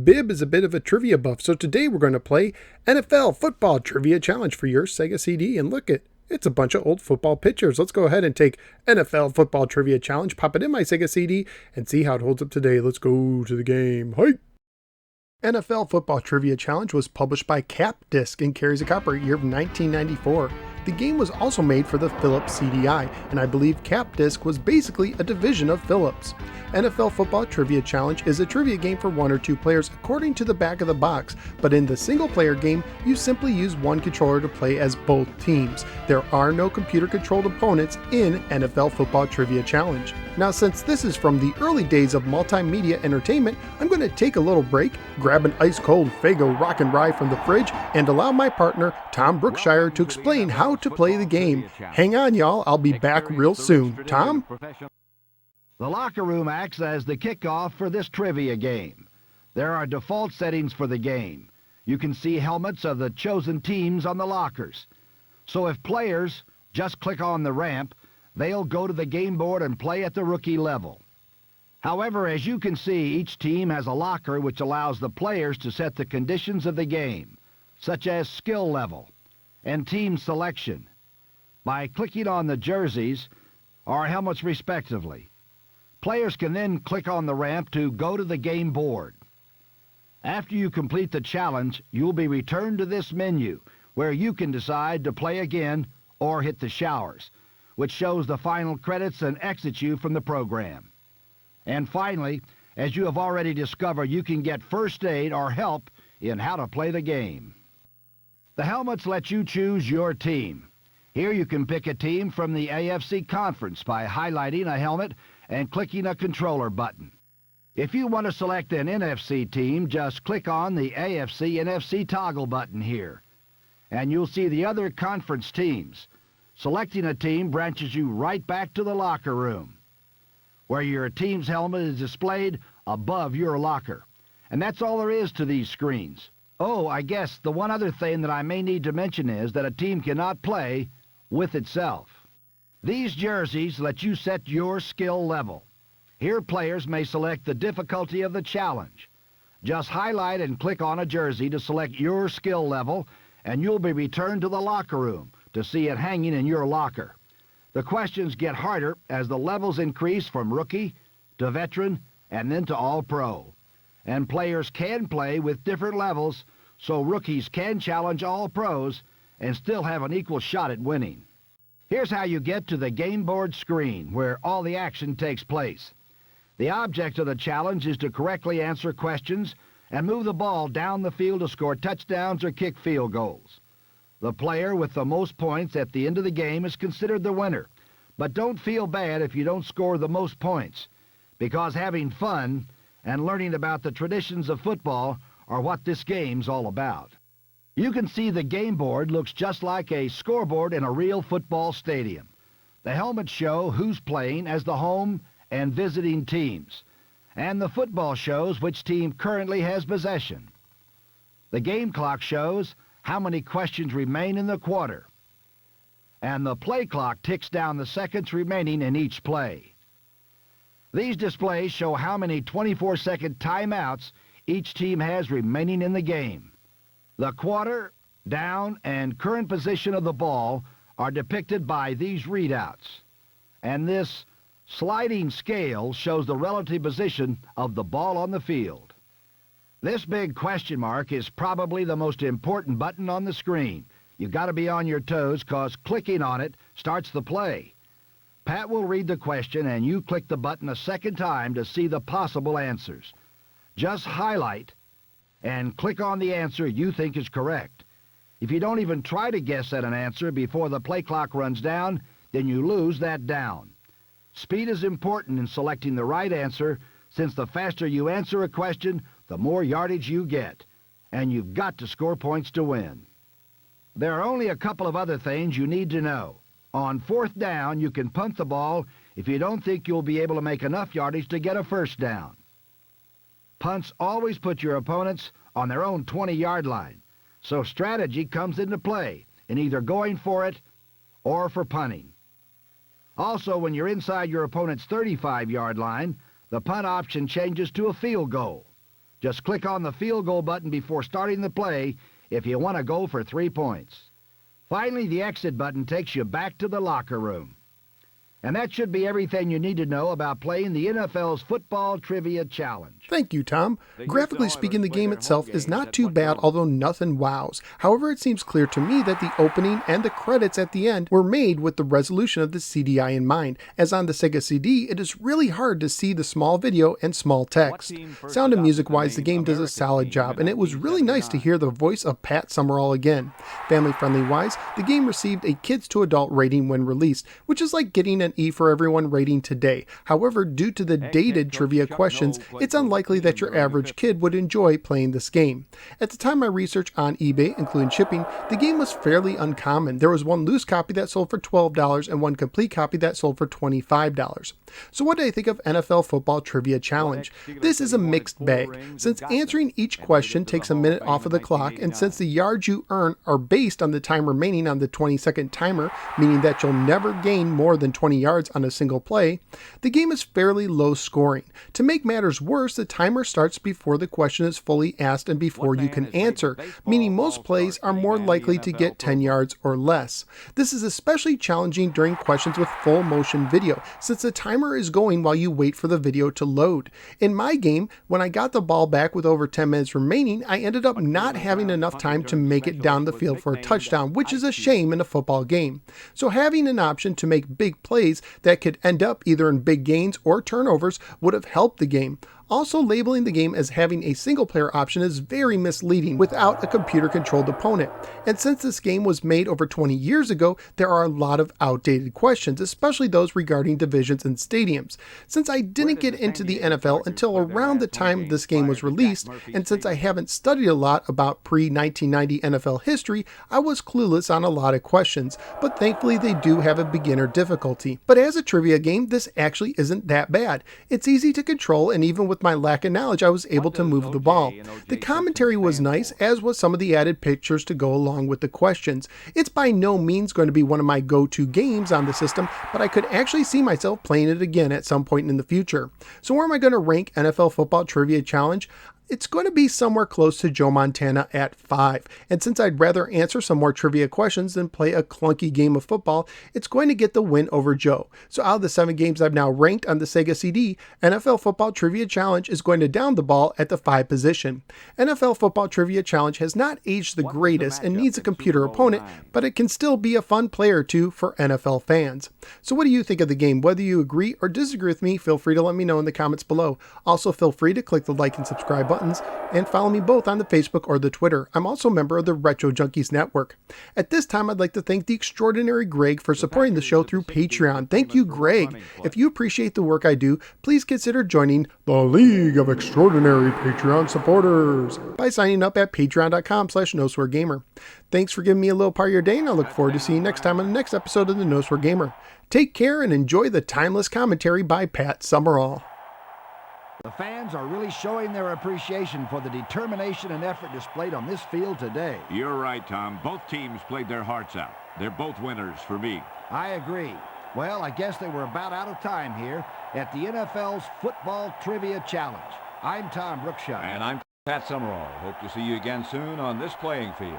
Bib is a bit of a trivia buff, so today we're going to play NFL Football Trivia Challenge for your Sega CD. And look, it's a bunch of old football pictures. Let's go ahead and take NFL Football Trivia Challenge, pop it in my Sega CD, and see how it holds up today. Let's go to the game. Hi! NFL Football Trivia Challenge was published by Cap Disc and carries a copyright year of 1994. The game was also made for the Philips CDI, and I believe Cap Disc was basically a division of Philips. NFL Football Trivia Challenge is a trivia game for 1 or 2 players according to the back of the box, but in the single-player game, you simply use one controller to play as both teams. There are no computer-controlled opponents in NFL Football Trivia Challenge. Now, since this is from the early days of multimedia entertainment, I'm going to take a little break, grab an ice-cold Faygo Rock and Rye from the fridge, and allow my partner, Tom Brookshire, to explain how to play the game. Hang on, y'all. I'll be back real soon. Tom? The locker room acts as the kickoff for this trivia game. There are default settings for the game. You can see helmets of the chosen teams on the lockers. So if players just click on the ramp, they'll go to the game board and play at the rookie level. However, as you can see, each team has a locker which allows the players to set the conditions of the game, such as skill level and team selection, by clicking on the jerseys or helmets respectively. Players can then click on the ramp to go to the game board. After you complete the challenge, you'll be returned to this menu where you can decide to play again or hit the showers, which shows the final credits and exits you from the program. And finally, as you have already discovered, you can get first aid or help in how to play the game. The helmets let you choose your team. Here you can pick a team from the AFC Conference by highlighting a helmet and clicking a controller button. If you want to select an NFC team, just click on the AFC-NFC toggle button here, and you'll see the other conference teams. Selecting a team branches you right back to the locker room, where your team's helmet is displayed above your locker. And that's all there is to these screens. Oh, I guess the one other thing that I may need to mention is that a team cannot play with itself. These jerseys let you set your skill level. Here players may select the difficulty of the challenge. Just highlight and click on a jersey to select your skill level, and you'll be returned to the locker room to see it hanging in your locker. The questions get harder as the levels increase from rookie to veteran and then to all-pro. And players can play with different levels, so rookies can challenge all pros and still have an equal shot at winning. Here's how you get to the game board screen where all the action takes place. The object of the challenge is to correctly answer questions and move the ball down the field to score touchdowns or kick field goals. The player with the most points at the end of the game is considered the winner. But don't feel bad if you don't score the most points, because having fun and learning about the traditions of football are what this game's all about. You can see the game board looks just like a scoreboard in a real football stadium. The helmets show who's playing as the home and visiting teams, and the football shows which team currently has possession. The game clock shows how many questions remain in the quarter, and the play clock ticks down the seconds remaining in each play. These displays show how many 24-second timeouts each team has remaining in the game. The quarter, down, and current position of the ball are depicted by these readouts, and this sliding scale shows the relative position of the ball on the field. This big question mark is probably the most important button on the screen. You've got to be on your toes, because clicking on it starts the play. Pat will read the question, and you click the button a second time to see the possible answers. Just highlight and click on the answer you think is correct. If you don't even try to guess at an answer before the play clock runs down, then you lose that down. Speed is important in selecting the right answer, since the faster you answer a question, the more yardage you get, and you've got to score points to win. There are only a couple of other things you need to know. On 4th down, you can punt the ball if you don't think you'll be able to make enough yardage to get a first down. Punts always put your opponents on their own 20-yard line, so strategy comes into play in either going for it or for punting. Also, when you're inside your opponent's 35-yard line, the punt option changes to a field goal. Just click on the field goal button before starting the play if you want to go for 3 points. Finally, the exit button takes you back to the locker room. And that should be everything you need to know about playing the NFL's Football Trivia Challenge. Thank you, Tom. Graphically speaking, the game itself is not too bad, although nothing wows. However, it seems clear to me that the opening and the credits at the end were made with the resolution of the CDI in mind, as on the Sega CD, it is really hard to see the small video and small text. Sound and music-wise, the game does a solid job, and it was really nice to hear the voice of Pat Summerall again. Family-friendly-wise, the game received a kids to adult rating when released, which is like getting an E for everyone rating today. However, due to the dated trivia questions, it's unlikely that your average kid would enjoy playing this game. At the time of my research on eBay, including shipping, the game was fairly uncommon. There was one loose copy that sold for $12 and one complete copy that sold for $25. So what do I think of NFL Football Trivia Challenge? This is a mixed bag. Since answering each question takes a minute off of the clock, and since the yards you earn are based on the time remaining on the 20-second timer, meaning that you'll never gain more than 20 yards on a single play, the game is fairly low scoring. To make matters worse, the timer starts before the question is fully asked and before you can answer, meaning most plays are more likely to get 10 yards or less. This is especially challenging during questions with full motion video, since the timer is going while you wait for the video to load. In my game, when I got the ball back with over 10 minutes remaining, I ended up not having enough time to make it down the field for a touchdown, which is a shame in a football game. So having an option to make big plays that could end up either in big gains or turnovers would have helped the game. Also, labeling the game as having a single-player option is very misleading without a computer-controlled opponent. And since this game was made over 20 years ago, there are a lot of outdated questions, especially those regarding divisions and stadiums. Since I didn't get into the NFL until around the time this game was released, and since I haven't studied a lot about pre-1990 NFL history, I was clueless on a lot of questions, but thankfully they do have a beginner difficulty. But as a trivia game, this actually isn't that bad. It's easy to control, and even with my lack of knowledge, I was able to move the ball. The commentary was nice, as was some of the added pictures to go along with the questions. It's by no means going to be one of my go-to games on the system, but I could actually see myself playing it again at some point in the future. So where am I going to rank NFL Football Trivia Challenge? It's going to be somewhere close to Joe Montana at 5. And since I'd rather answer some more trivia questions than play a clunky game of football, it's going to get the win over Joe. So out of the 7 games I've now ranked on the Sega CD, NFL Football Trivia Challenge is going to down the ball at the 5 position. NFL Football Trivia Challenge has not aged the greatest and needs a computer opponent, but it can still be a fun play or two for NFL fans. So what do you think of the game? Whether you agree or disagree with me, feel free to let me know in the comments below. Also, feel free to click the like and subscribe button and follow me both on the Facebook or the Twitter. I'm also a member of the Retro Junkies Network. At this time, I'd like to thank the extraordinary Greg for supporting the show through Patreon. Thank you, Greg. If you appreciate the work I do, please consider joining the League of Extraordinary Patreon Supporters by signing up at patreon.com/NoSwearGamer. Thanks for giving me a little part of your day, and I look forward to seeing you next time on the next episode of the No Swear Gamer. Take care and enjoy the timeless commentary by Pat Summerall. The fans are really showing their appreciation for the determination and effort displayed on this field today. You're right, Tom. Both teams played their hearts out. They're both winners for me. I agree. Well, I guess they were about out of time here at the NFL's Football Trivia Challenge. I'm Tom Brookshire. And I'm Pat Summerall. Hope to see you again soon on this playing field.